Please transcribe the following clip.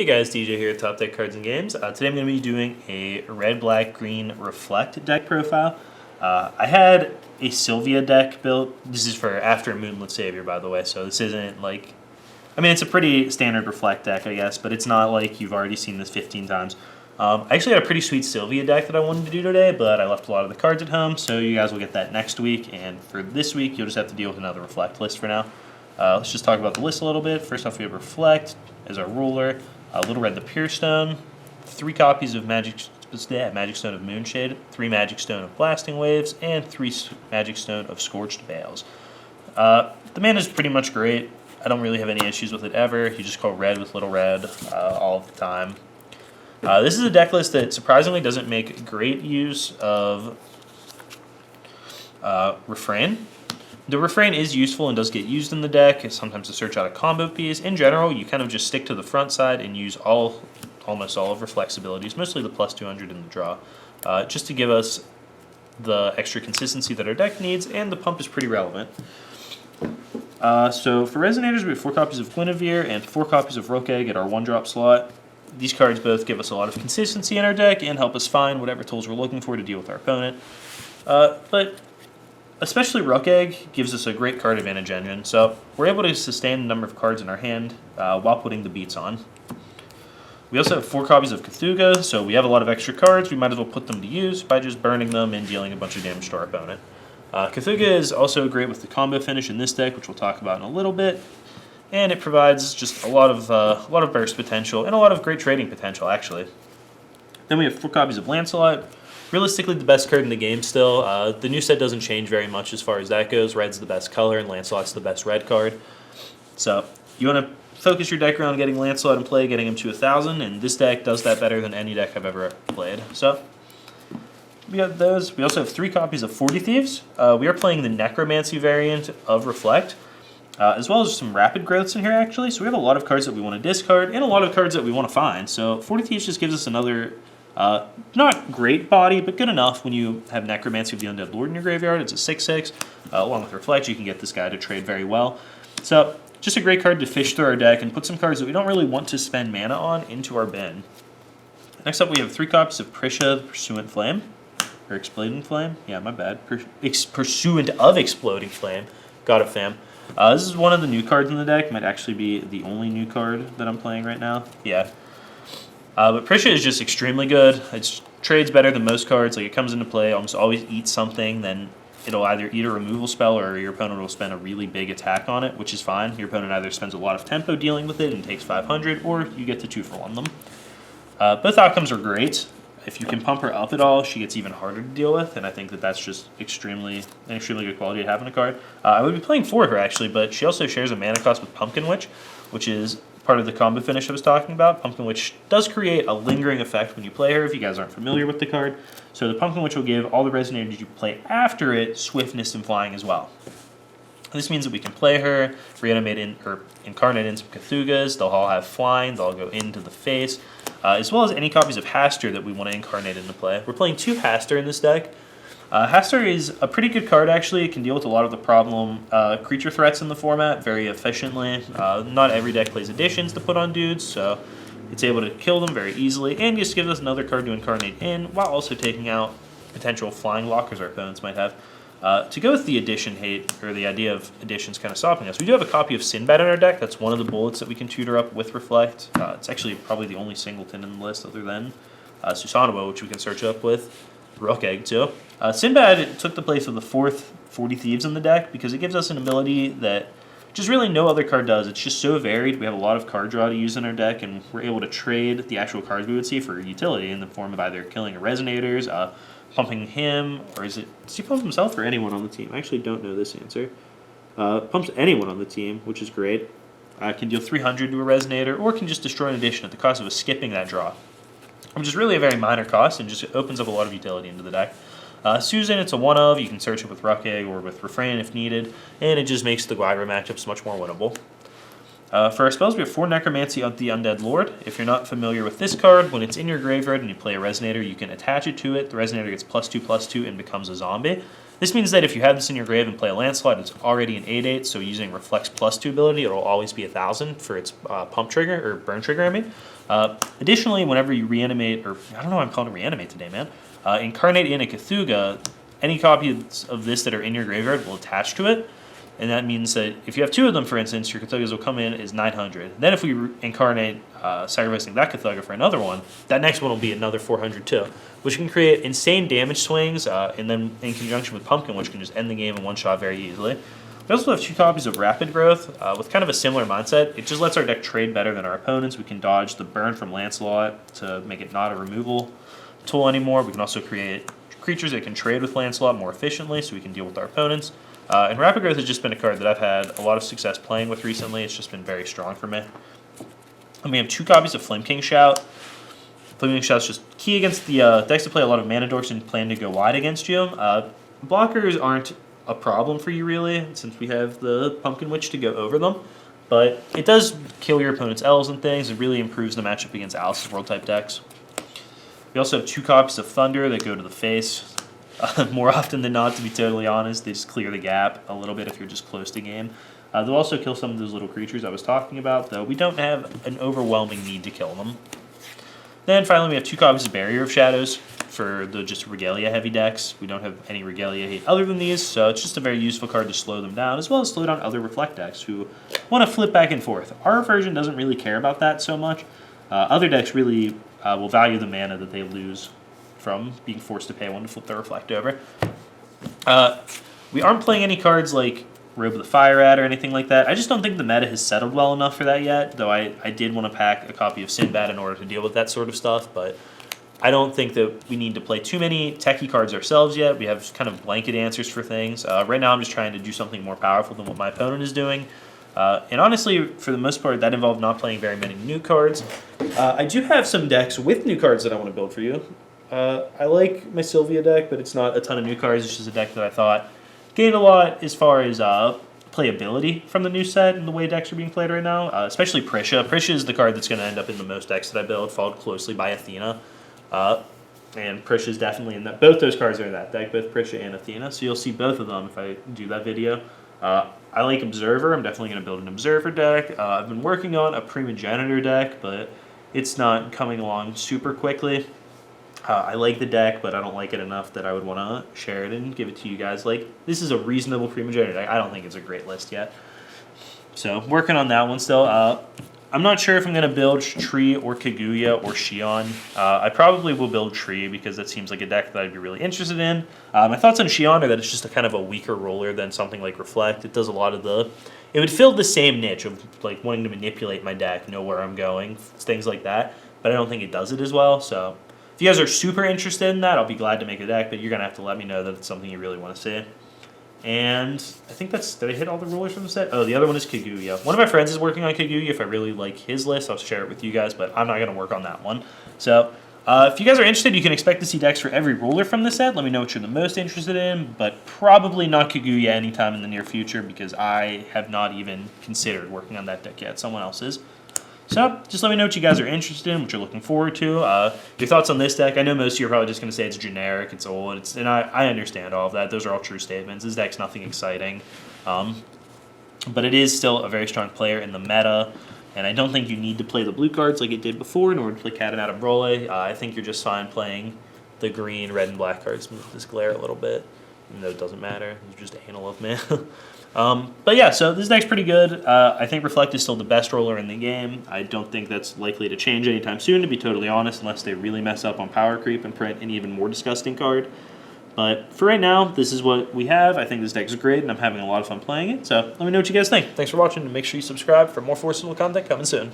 Hey guys, DJ here at Top Deck Cards and Games. Today I'm going to be doing a red, black, green reflect deck profile. I had a Sylvia deck built. This is for after Moonlit Savior, by the way, so this isn't like... I mean, it's a pretty standard reflect deck, I guess, but it's not like you've already seen this 15 times. I actually had a pretty sweet Sylvia deck that I wanted to do today, but I left a lot of the cards at home, so you guys will get that next week, and for this week, you'll just have to deal with another reflect list for now. Let's just talk about the list a little bit. First off, we have Reflect as our ruler. Little Red the Pure Stone, 3 copies of Magic Stone of Moonshade, 3 Magic Stone of Blasting Waves, and 3 Magic Stone of Scorched Bales. The mana is pretty much great. I don't really have any issues with it ever. You just call red with Little Red all of the time. This is a deck list that surprisingly doesn't make great use of Refrain. The Refrain is useful and does get used in the deck, sometimes to search out a combo piece. In general, you kind of just stick to the front side and use almost all of Reflect's abilities, mostly the plus 200 in the draw, just to give us the extra consistency that our deck needs, and the pump is pretty relevant. So for Resonators, we have 4 copies of Guinevere and 4 copies of Rook Egg at our 1-drop slot. These cards both give us a lot of consistency in our deck and help us find whatever tools we're looking for to deal with our opponent. But especially Rook Egg gives us a great card advantage engine, so we're able to sustain the number of cards in our hand while putting the beats on. We also have 4 copies of Cthulhu, so we have a lot of extra cards. We might as well put them to use by just burning them and dealing a bunch of damage to our opponent. Cthulhu is also great with the combo finish in this deck, which we'll talk about in a little bit, and it provides just a lot of burst potential and a lot of great trading potential, actually. Then we have 4 copies of Lancelot. Realistically, the best card in the game still. The new set doesn't change very much as far as that goes. Red's the best color, and Lancelot's the best red card. So you want to focus your deck around getting Lancelot in play, getting him to 1,000, and this deck does that better than any deck I've ever played. So we got those. We also have 3 copies of 40 Thieves. We are playing the Necromancy variant of Reflect, as well as some Rapid Growths in here, actually. So we have a lot of cards that we want to discard, and a lot of cards that we want to find. So 40 Thieves just gives us another... not great body, but good enough when you have Necromancy of the Undead Lord in your graveyard. It's a 6/6. Along with Reflect, you can get this guy to trade very well. So, just a great card to fish through our deck and put some cards that we don't really want to spend mana on into our bin. Next up, we have 3 copies of Prisha, the Pursuant Flame. Or Exploding Flame? Yeah, my bad. Pursuant of Exploding Flame. Got it, fam. This is one of the new cards in the deck. Might actually be the only new card that I'm playing right now. Yeah. But Prisha is just extremely good. It trades better than most cards. Like, it comes into play, almost always eats something, then it'll either eat a removal spell or your opponent will spend a really big attack on it, which is fine. Your opponent either spends a lot of tempo dealing with it and takes 500, or you get to 2-for-1 them. Both outcomes are great. If you can pump her up at all, she gets even harder to deal with, and I think that that's just an extremely good quality to have in a card. I would be playing for her, actually, but she also shares a mana cost with Pumpkin Witch, which is part of the combo finish I was talking about. Pumpkin Witch does create a lingering effect when you play her, if you guys aren't familiar with the card. So the Pumpkin Witch will give all the Resonators you play after it swiftness and flying as well. This means that we can play her, incarnate in some Cthulhu's. They'll all have flying, they'll go into the face, as well as any copies of Hastur that we want to incarnate into play. We're playing 2 Hastur in this deck. Hastur is a pretty good card, actually. It can deal with a lot of the problem creature threats in the format very efficiently. Not every deck plays additions to put on dudes, so it's able to kill them very easily, and just gives us another card to incarnate in, while also taking out potential flying blockers our opponents might have. To go with the addition hate, or the idea of additions kind of stopping us, we do have a copy of Sinbad in our deck. That's one of the bullets that we can tutor up with Reflect. It's actually probably the only singleton in the list other than Susanoo, which we can search up with Rook Egg, too. Sinbad took the place of the 4th 40 Thieves in the deck because it gives us an ability that just really no other card does. It's just so varied. We have a lot of card draw to use in our deck, and we're able to trade the actual cards we would see for utility in the form of either killing a Resonators, pumping him, or does he pump himself or anyone on the team? I actually don't know this answer. Pumps anyone on the team, which is great. Can deal 300 to a Resonator, or can just destroy an addition at the cost of us skipping that draw, which is really a very minor cost and just opens up a lot of utility into the deck. Susan, it's a 1-of. You can search it with Rook Egg or with Refrain if needed, and it just makes the Guidra matchups much more winnable. For our spells, we have 4 Necromancy of the Undead Lord. If you're not familiar with this card, when it's in your graveyard and you play a Resonator, you can attach it to it. The Resonator gets +2/+2 and becomes a zombie. This means that if you have this in your grave and play a Lancelot, it's already an 8/8, so using Reflect's +2 ability, it'll always be 1,000 for its pump trigger, or burn trigger, I mean. Additionally, whenever you reanimate, or I don't know why I'm calling it reanimate today, man. Incarnate in a Cthulhu, any copies of this that are in your graveyard will attach to it. And that means that if you have 2 of them, for instance, your Cthulhus will come in as 900. Then if we incarnate sacrificing that Cthulhu for another one, that next one will be another 400 too, which can create insane damage swings, and then in conjunction with Pumpkin, which can just end the game in one shot very easily. We also have 2 copies of Rapid Growth with kind of a similar mindset. It just lets our deck trade better than our opponents. We can dodge the burn from Lancelot to make it not a removal tool anymore. We can also create creatures that can trade with Lancelot more efficiently so we can deal with our opponents. And Rapid Growth has just been a card that I've had a lot of success playing with recently. It's just been very strong for me. And we have 2 copies of Flame King Shout. Flame King Shout's just key against the decks that play a lot of mana dorks and plan to go wide against you. Blockers aren't a problem for you really, since we have the Pumpkin Witch to go over them. But it does kill your opponent's elves and things. It really improves the matchup against Alice's World type decks. We also have 2 copies of Thunder that go to the face. More often than not, to be totally honest, they just clear the gap a little bit if you're just close to game. They'll also kill some of those little creatures I was talking about, though we don't have an overwhelming need to kill them. Then finally, we have 2 copies of Barrier of Shadows for the just Regalia heavy decks. We don't have any Regalia hate other than these, so it's just a very useful card to slow them down, as well as slow down other Reflect decks who want to flip back and forth. Our version doesn't really care about that so much. Other decks really will value the mana that they lose from being forced to pay 1 to flip the Reflect over. We aren't playing any cards like Robe of the Fire Rat or anything like that. I just don't think the meta has settled well enough for that yet, though I did want to pack a copy of Sinbad in order to deal with that sort of stuff, but I don't think that we need to play too many techie cards ourselves yet. We have kind of blanket answers for things. Right now I'm just trying to do something more powerful than what my opponent is doing. And honestly, for the most part, that involved not playing very many new cards. I do have some decks with new cards that I want to build for you. I like my Sylvia deck, but it's not a ton of new cards. It's just a deck that I thought gained a lot as far as playability from the new set and the way decks are being played right now, especially Prisha. Prisha is the card that's going to end up in the most decks that I build, followed closely by Athena. And Prisha is definitely in that. Both those cards are in that deck, both Prisha and Athena, so you'll see both of them if I do that video. I like Observer. I'm definitely going to build an Observer deck. I've been working on a Primogenitor deck, but it's not coming along super quickly. I like the deck, but I don't like it enough that I would want to share it and give it to you guys. Like, this is a reasonable Primogenitor deck. I don't think it's a great list yet. So, working on that one still. I'm not sure if I'm going to build Tree or Kaguya or Shion. I probably will build Tree because that seems like a deck that I'd be really interested in. My thoughts on Shion are that it's just a kind of a weaker roller than something like Reflect. It does a lot of the... It would fill the same niche of like wanting to manipulate my deck, know where I'm going, things like that. But I don't think it does it as well, so... If you guys are super interested in that, I'll be glad to make a deck, but you're going to have to let me know that it's something you really want to see. And I think that's... Did I hit all the rulers from the set? Oh, the other one is Kaguya. One of my friends is working on Kaguya. If I really like his list, I'll share it with you guys, but I'm not going to work on that one. So, if you guys are interested, you can expect to see decks for every ruler from the set. Let me know what you're the most interested in, but probably not Kaguya anytime in the near future because I have not even considered working on that deck yet. Someone else is. So, just let me know what you guys are interested in, what you're looking forward to. Your thoughts on this deck. I know most of you are probably just going to say it's generic, it's old, and I understand all of that. Those are all true statements. This deck's nothing exciting. But it is still a very strong player in the meta, and I don't think you need to play the blue cards like it did before in order to play Cat and Adam Brole. I think you're just fine playing the green, red, and black cards. Move this glare a little bit, even though it doesn't matter. You're just anal of me. But yeah, so this deck's pretty good. I think Reflect is still the best roller in the game. I don't think that's likely to change anytime soon, to be totally honest, unless they really mess up on power creep and print an even more disgusting card. But for right now, this is what we have. I think this deck is great, and I'm having a lot of fun playing it. So let me know what you guys think. Thanks for watching, and make sure you subscribe for more Forcible content coming soon.